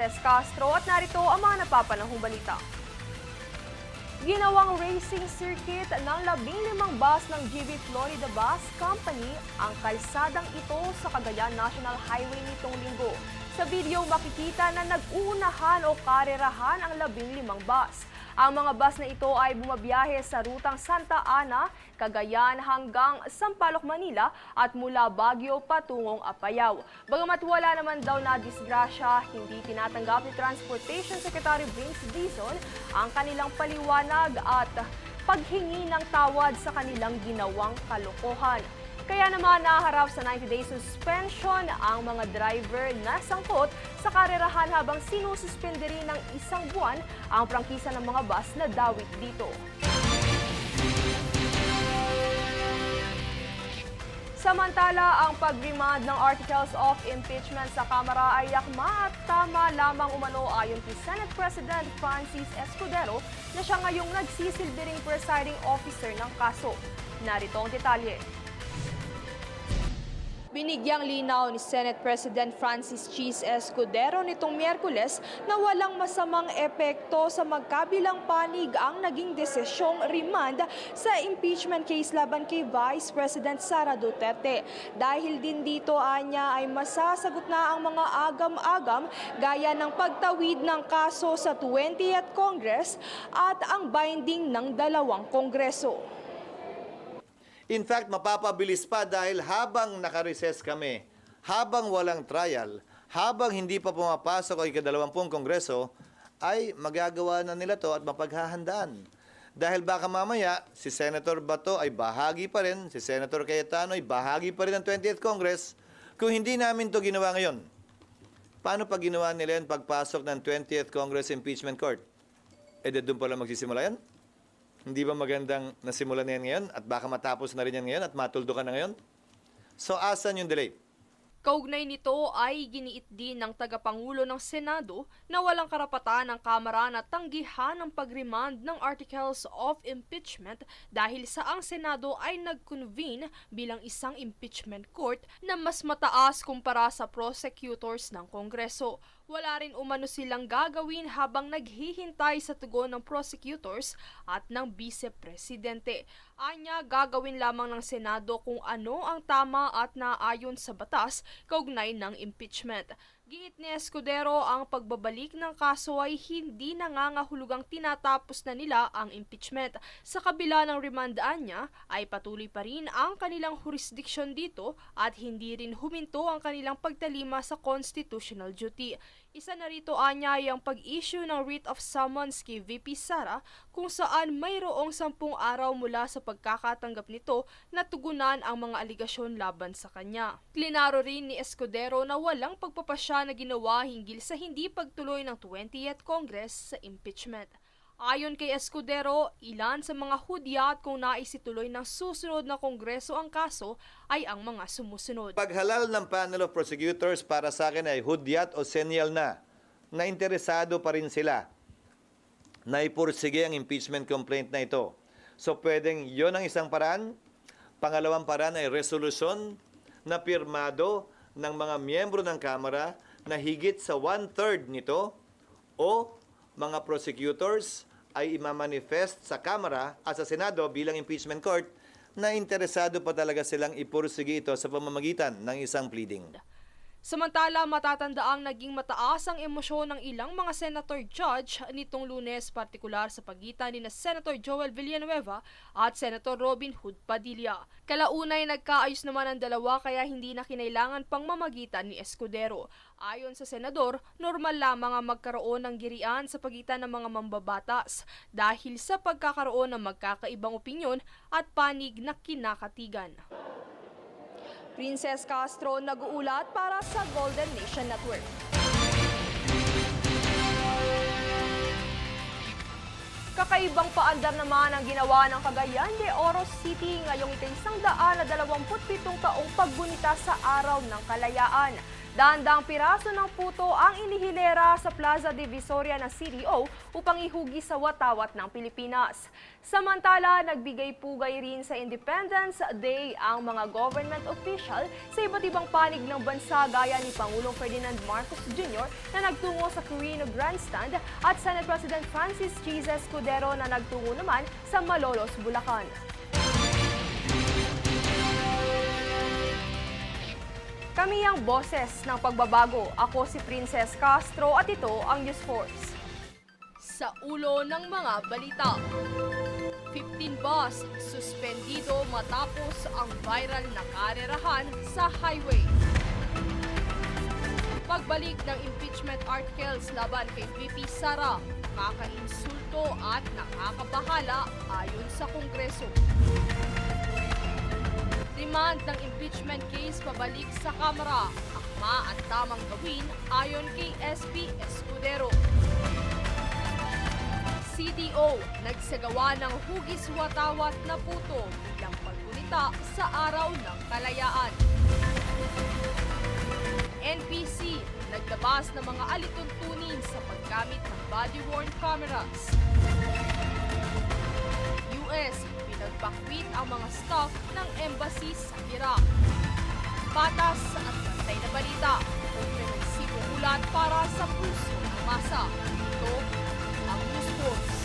Princess Castro at narito ang mga napapanahong balita. Ginawang racing circuit ng 15 bus ng GB Florida Bus Company ang kalsadang ito sa Cagayan National Highway nitong linggo. Sa video makikita na nag-uunahan o karerahan ang 15 bus. Ang mga bus na ito ay bumabiyahe sa rutang Santa Ana, Cagayan hanggang Sampaloc, Manila at mula Baguio patungong Apayao. Bagamat wala naman daw na disgrasya, hindi tinatanggap ni Transportation Secretary Vince Dizon ang kanilang paliwanag at paghingi ng tawad sa kanilang ginawang kalokohan. Kaya naman naharap sa 90-day suspension ang mga driver na sangkot sa karerahan habang sinususpende rin ng 1 buwan ang prangkisa ng mga bus na dawit dito. Samantala, ang pag-remand ng Articles of Impeachment sa Kamara ay yakma at tama lamang umano ayon kay Senate President Francis Escudero na siya ngayong nagsisilbi ring presiding officer ng kaso. Narito ang detalye. Binigyang linaw ni Senate President Francis Cheese Escudero nitong Miyerkules na walang masamang epekto sa magkabilang panig ang naging desisyong remand sa impeachment case laban kay Vice President Sara Duterte. Dahil din dito anya ay masasagot na ang mga agam-agam gaya ng pagtawid ng kaso sa 20th Congress at ang binding ng 2 Kongreso. In fact, mapapabilis pa dahil habang nakareses kami, habang walang trial, habang hindi pa pumapasok ang ika-20 Kongreso, ay magagawa na nila to at mapaghahandaan. Dahil baka mamaya, si Senator Bato ay bahagi pa rin, si Senator Cayetano ay bahagi pa rin ng 20th Congress. Kung hindi namin to ginawa ngayon, paano pag ginawa nila yan pagpasok ng 20th Congress Impeachment Court? Doon pala magsisimula yan? Hindi ba magandang nasimulan na yan ngayon at baka matapos na rin yan ngayon at matuldukan na ngayon? So, asan yung delay? Kaugnay nito ay giniit din ng tagapangulo ng Senado na walang karapatan ng Kamara na tanggihan ang pag-remand ng Articles of Impeachment dahil sa ang Senado ay nag-convene bilang isang impeachment court na mas mataas kumpara sa prosecutors ng Kongreso. Wala rin umano silang gagawin habang naghihintay sa tugon ng prosecutors at ng vice-presidente. Anya, gagawin lamang ng Senado kung ano ang tama at naayon sa batas kaugnay ng impeachment. Giit ni Escudero, ang pagbabalik ng kaso ay hindi nangangahulugang tinatapos na nila ang impeachment. Sa kabila ng remandaan niya, ay patuloy pa rin ang kanilang jurisdiction dito at hindi rin huminto ang kanilang pagtalima sa constitutional duty. Isa na rito anya ay ang pag-issue ng writ of summons kay VP Sara kung saan mayroong 10 araw mula sa pagkakatanggap nito na tugunan ang mga aligasyon laban sa kanya. Klinaro rin ni Escudero na walang pagpapasya na ginawa hinggil sa hindi pagtuloy ng 20th Congress sa impeachment. Ayon kay Escudero, ilan sa mga hudyat kung naisituloy ng susunod na Kongreso ang kaso ay ang mga sumusunod. Paghalal ng panel of prosecutors para sa akin ay hudyat o senyal na interesado pa rin sila na ipursige ang impeachment complaint na ito. So pwedeng yon ang isang paraan. Pangalawang paraan ay resolusyon na pirmado ng mga miyembro ng Kamara na higit sa 1/3 nito o mga prosecutors ay imamanifest sa Kamara at sa Senado bilang impeachment court na interesado pa talaga silang ipursige ito sa pamamagitan ng isang pleading. Samantala, matatandaang naging mataas ang emosyon ng ilang mga senator judge nitong Lunes, partikular sa pagitan ni Senator Joel Villanueva at Senator Robin Hood Padilla. Kalaunay nagkaayos naman ang dalawa kaya hindi na kinailangan pang mamagitan ni Escudero. Ayon sa senador, normal lamang ang magkaroon ng girian sa pagitan ng mga mambabatas dahil sa pagkakaroon ng magkakaibang opinyon at panig na kinakatigan. Princess Castro nag-uulat para sa Golden Nation Network. Kakaibang paandar naman ang ginawa ng Cagayan de Oro City ngayong ika-127 taong paggunita sa Araw ng Kalayaan. Daan-daang piraso ng puto ang inihilera sa Plaza Divisoria ng CDO upang ihugi sa watawat ng Pilipinas. Samantala, nagbigay-pugay rin sa Independence Day ang mga government official sa iba't ibang panig ng bansa gaya ni Pangulong Ferdinand Marcos Jr. na nagtungo sa Quirino Grandstand at Senate President Francis Chis Escudero na nagtungo naman sa Malolos, Bulacan. Kami ang boses ng pagbabago. Ako si Princess Castro at ito ang News Force. Sa ulo ng mga balita. 15 bus suspendido matapos ang viral na karerahan sa highway. Pagbalik ng impeachment articles laban kay VP Sara, nakaka-insulto at nakakabahala ayon sa Kongreso. Remand ng impeachment case pabalik sa Kamara, akma at tamang gawin ayon kay SP Escudero. CDO nagsagawa ng hugis watawat na puto bilang paggunita sa araw ng kalayaan. NPC naglabas ng mga alituntunin sa paggamit ng body-worn cameras. US pinagbakwit ang mga staff ng embassy sa Iraq. Patas at bantay na balita, komprehensibong ulat para sa puso ng masa. Ito ang News Force.